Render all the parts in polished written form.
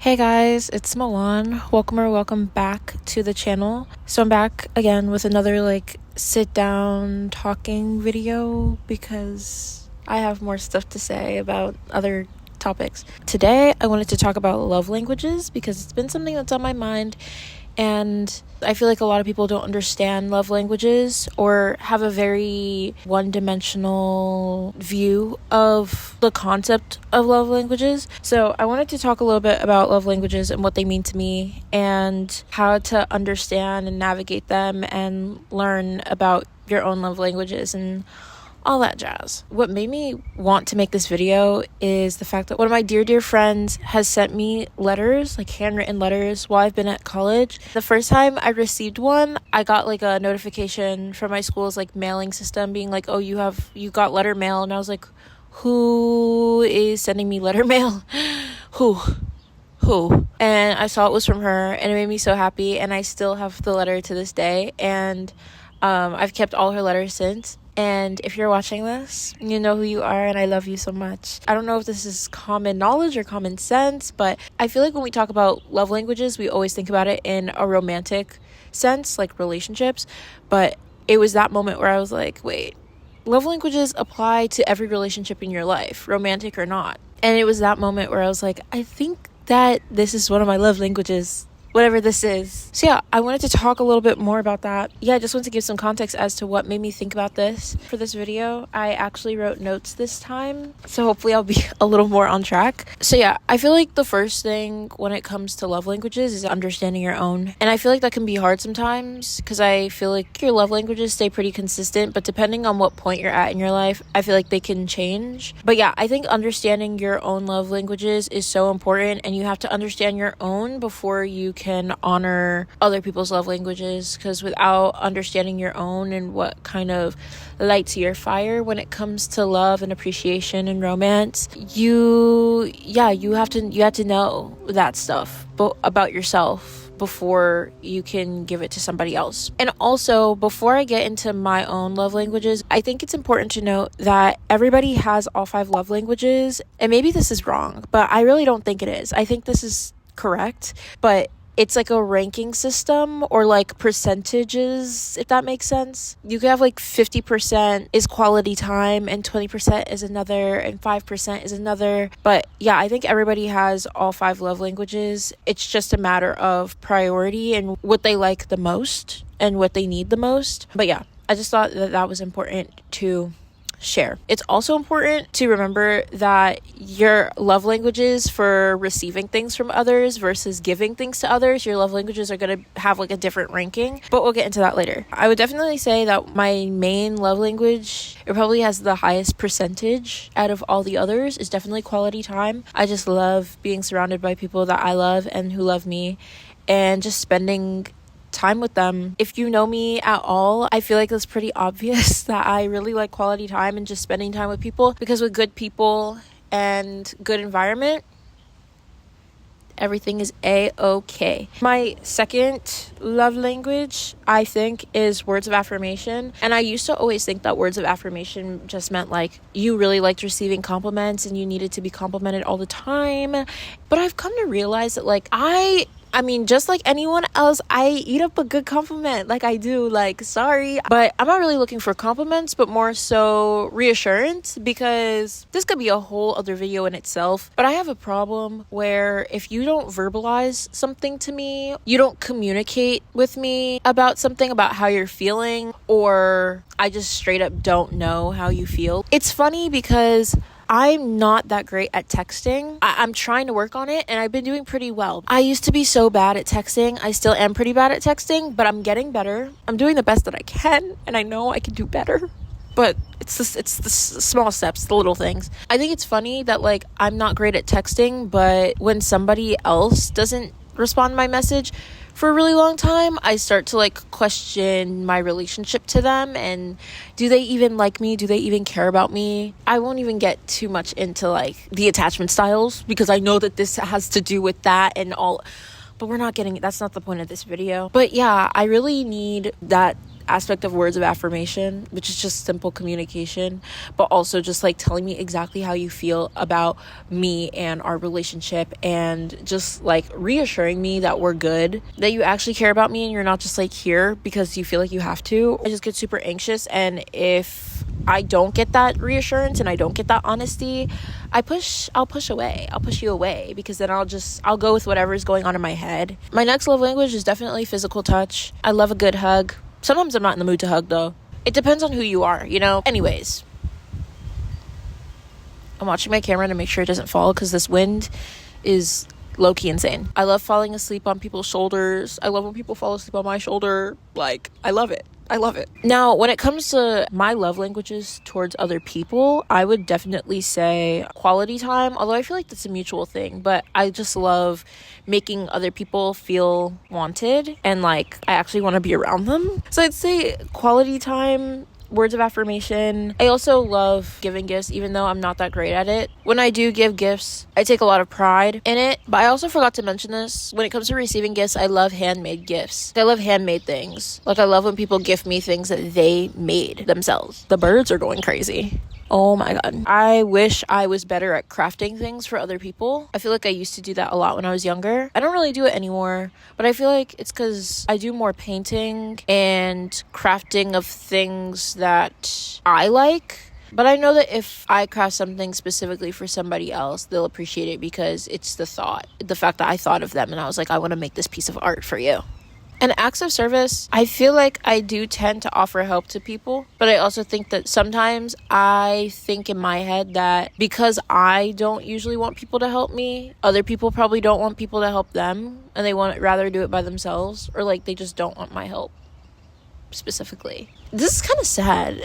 Hey guys, it's Milan. Welcome back to the channel. So I'm back again with another sit down talking video because I have more stuff to say about other topics. Today I wanted to talk about love languages because it's been something that's on my mind, and I feel like a lot of people don't understand love languages or have a very one-dimensional view of the concept of love languages. So I wanted to talk a little bit about love languages and what they mean to me and how to understand and navigate them and learn about your own love languages and all that jazz. What made me want to make this video is the fact that one of my dear friends has sent me letters, handwritten letters, while I've been at college. The first time I received one, I got a notification from my school's mailing system being oh, you got letter mail, and I was like, who is sending me letter mail? Who? And I saw it was from her, and it made me so happy, and I still have the letter to this day, and I've kept all her letters since. And if you're watching this, you know who you are, and I love you so much. I don't know if this is common knowledge or common sense, but I feel like when we talk about love languages, we always think about it in a romantic sense, like relationships. But it was that moment where I was like, wait, love languages apply to every relationship in your life, romantic or not. And it was that moment where I was like, I think that this is one of my love languages, whatever this is. So yeah, I wanted to talk a little bit more about that. I just want to give some context as to what made me think about this for this video. I actually wrote notes this time, so hopefully I'll be a little more on track. So yeah, I feel like the first thing when it comes to love languages is understanding your own. And I feel like that can be hard sometimes because I feel like your love languages stay pretty consistent, but depending on what point you're at in your life, I feel like they can change. But yeah, I think understanding your own love languages is so important, and you have to understand your own before you can honor other people's love languages, because without understanding your own and what kind of lights your fire when it comes to love and appreciation and romance, you have to know that stuff about yourself before you can give it to somebody else. And also, before I get into my own love languages, I think it's important to note that everybody has all 5 love languages, and maybe this is wrong, but I really don't think it is. I think this is correct, but it's a ranking system or percentages, if that makes sense. You could have 50% is quality time and 20% is another and 5% is another. But yeah, I think everybody has all 5 love languages. It's just a matter of priority and what they like the most and what they need the most. But yeah, I just thought that was important to share. It's also important to remember that your love languages for receiving things from others versus giving things to others, your love languages are going to have a different ranking, but we'll get into that later. I would definitely say that my main love language, it probably has the highest percentage out of all the others, is definitely quality time. I just love being surrounded by people that I love and who love me, and just spending time with them. If you know me at all, I feel like it's pretty obvious that I really like quality time and just spending time with people, because with good people and good environment, everything is a-okay. My second love language, I think, is words of affirmation. And I used to always think that words of affirmation just meant you really liked receiving compliments and you needed to be complimented all the time. But I've come to realize that I mean, just like anyone else, I eat up a good compliment. I do. Sorry. But I'm not really looking for compliments, but more so reassurance, because this could be a whole other video in itself. But I have a problem where if you don't verbalize something to me, you don't communicate with me about something, about how you're feeling, or I just straight up don't know how you feel. It's funny because I'm not that great at texting. I'm trying to work on it, and I've been doing pretty well. I used to be so bad at texting. I still am pretty bad at texting, but I'm getting better. I'm doing the best that I can, and I know I can do better. But it's the small steps, the little things. I think it's funny that I'm not great at texting, but when somebody else doesn't respond to my message for a really long time, I start to question my relationship to them, and do they even like me? Do they even care about me? I won't even get too much into the attachment styles, because I know that this has to do with that and all, but that's not the point of this video. But yeah, I really need that aspect of words of affirmation, which is just simple communication, but also just like telling me exactly how you feel about me and our relationship, and just like reassuring me that we're good, that you actually care about me and you're not just like here because you feel like you have to. I just get super anxious, and if I don't get that reassurance and I don't get that honesty, I'll push you away, because then I'll go with whatever is going on in my head. My next love language is definitely physical touch. I love a good hug. Sometimes I'm not in the mood to hug though. It depends on who you are, you know? Anyways, I'm watching my camera to make sure it doesn't fall, because this wind is low-key insane. I love falling asleep on people's shoulders. I love when people fall asleep on my shoulder. Like, I love it. Now, when it comes to my love languages towards other people, I would definitely say quality time, although I feel like that's a mutual thing, but I just love making other people feel wanted and like I actually want to be around them. So I'd say quality time, words of affirmation. I also love giving gifts, even though I'm not that great at it. When I do give gifts, I take a lot of pride in it. But I also forgot to mention this. When it comes to receiving gifts, I love handmade gifts. I love handmade things. Like, I love when people gift me things that they made themselves. The birds are going crazy. Oh my god. I wish I was better at crafting things for other people. I feel like I used to do that a lot when I was younger. I don't really do it anymore, but I feel like it's because I do more painting and crafting of things that I like. But I know that if I craft something specifically for somebody else, they'll appreciate it, because it's the fact that I thought of them and I was like, I want to make this piece of art for you. And acts of service, I feel like I do tend to offer help to people, but I also think that sometimes I think in my head that because I don't usually want people to help me, other people probably don't want people to help them, and they want rather do it by themselves, or like they just don't want my help specifically. This is kind of sad.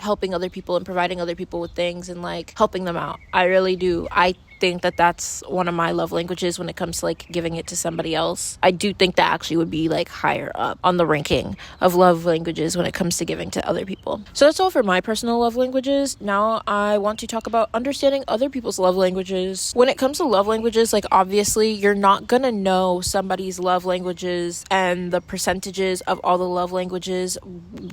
Helping other people and providing other people with things and like helping them out. I really do. I think that that's one of my love languages when it comes to like giving it to somebody else. I do think that actually would be like higher up on the ranking of love languages when it comes to giving to other people. So that's all for my personal love languages. Now I want to talk about understanding other people's love languages. When it comes to love languages, like obviously you're not gonna know somebody's love languages and the percentages of all the love languages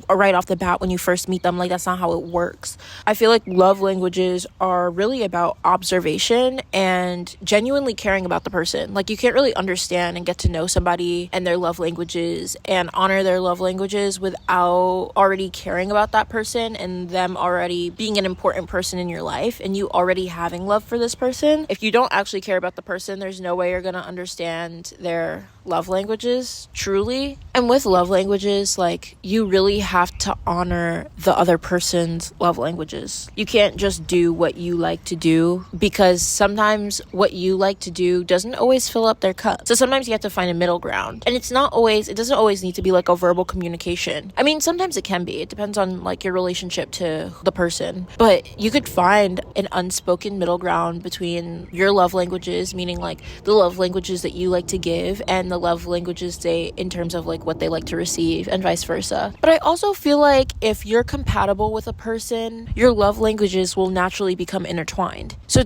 right off the bat when you first meet them. Like, that's not how it works. I feel like love languages are really about observation and genuinely caring about the person. Like, you can't really understand and get to know somebody and their love languages and honor their love languages without already caring about that person and them already being an important person in your life and you already having love for this person. If you don't actually care about the person, there's no way you're gonna understand their love languages truly. And with love languages, like, you really have to honor the other person's love languages. You can't just do what you like to do, because sometimes what you like to do doesn't always fill up their cup. So sometimes you have to find a middle ground. And it doesn't always need to be like a verbal communication. I mean, sometimes it can be. It depends on like your relationship to the person. But you could find an unspoken middle ground between your love languages, meaning like the love languages that you like to give and the love languages in terms of like what they like to receive, and vice versa. But I also feel like if you're compatible with a person, your love languages will naturally become intertwined. So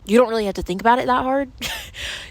you don't really have to think about it that hard,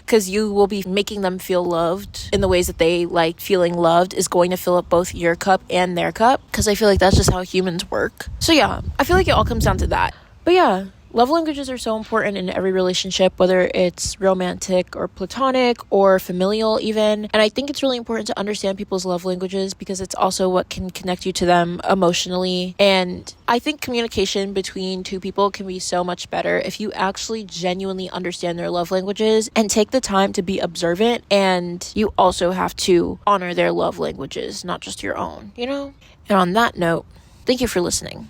because you will be making them feel loved in the ways that they like. Feeling loved is going to fill up both your cup and their cup, because I feel like that's just how humans work. So yeah, I feel like it all comes down to that. But yeah, love languages are so important in every relationship, whether it's romantic or platonic or familial even. And I think it's really important to understand people's love languages, because it's also what can connect you to them emotionally. And I think communication between two people can be so much better if you actually genuinely understand their love languages and take the time to be observant. And you also have to honor their love languages, not just your own, you know? And on that note, thank you for listening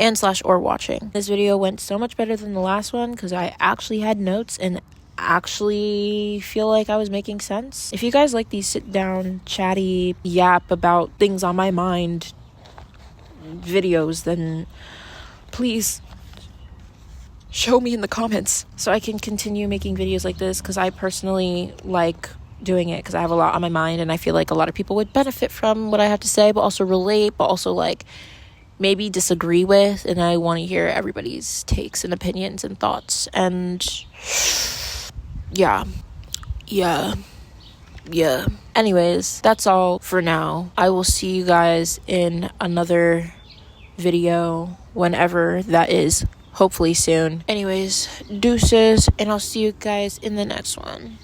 and/or watching. This video went so much better than the last one because I actually had notes and actually feel like I was making sense. If you guys like these sit down, chatty, yap about things on my mind videos, then please show me in the comments so I can continue making videos like this, because I personally like doing it because I have a lot on my mind and I feel like a lot of people would benefit from what I have to say, but also relate, but also like maybe disagree with, and I want to hear everybody's takes and opinions and thoughts. And yeah yeah. Anyways, that's all for now. I will see you guys in another video whenever that is. Hopefully soon. Anyways, deuces, and I'll see you guys in the next one.